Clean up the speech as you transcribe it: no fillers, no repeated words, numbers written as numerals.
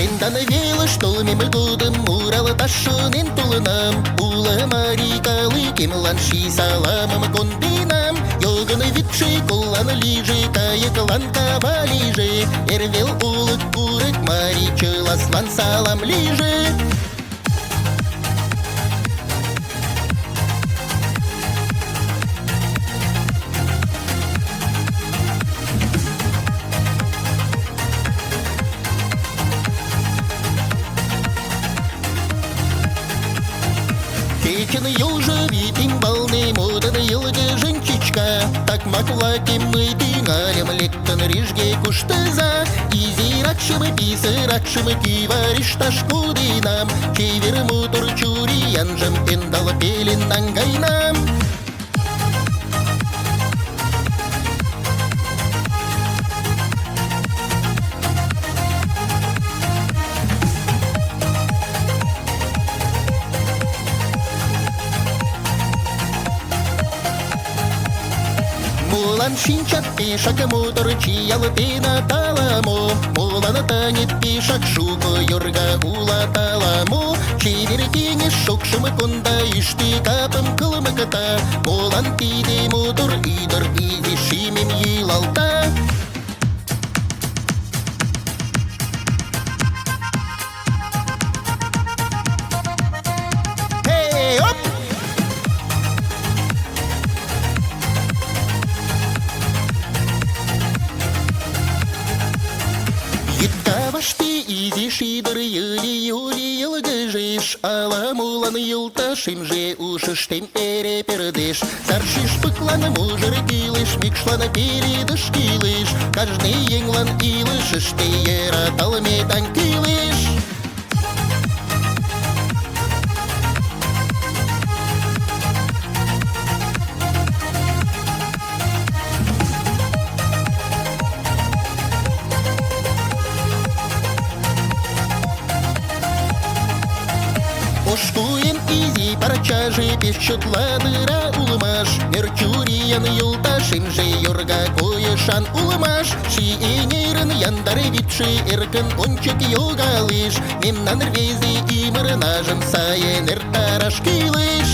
Тенданы велыш толмемі годым муралы ташынен толынам. Улы марикалы кемлан ши саламым кондинам. Йогыны витши колланы лижи, кайыклан кавалижи. Эрвел улык курык маричыласлан салам лижи. Течен южа витим балны моданы йылды жынчичка. Так маклаки мы дингалем лектен рижге куштыза. Изиракшымы писыракшымы кивариш ташкудинам. Чевер мутор чуриян жымпендал пелин нангайнам. Мулан шинчат пешак мутор чиял пена таламо. Мулан танет пешак шуко йорга ула таламо. Чевер кене шокшымы конда ишти капым кылымы кыта. Мулан пиде мутор идыр изи шимем йылалта. Иткавашти изи шидыр йыли-юли йылгыжиш. Аламулан йылташим же ушыштем эре пердеш. Саршиш пыклан мужыр килыш, микшлан передыш килыш. Каждый енглан илышыште ераталметан килыш. Ошкуем изи парчажи пещутладыра улмаш. Мерчуриян юлташим же йорга коешан улмаш. Ши энерын яндары витши эркын ончык йогалыш. Мемнан рвези имырнажым сайын эртараш килыш.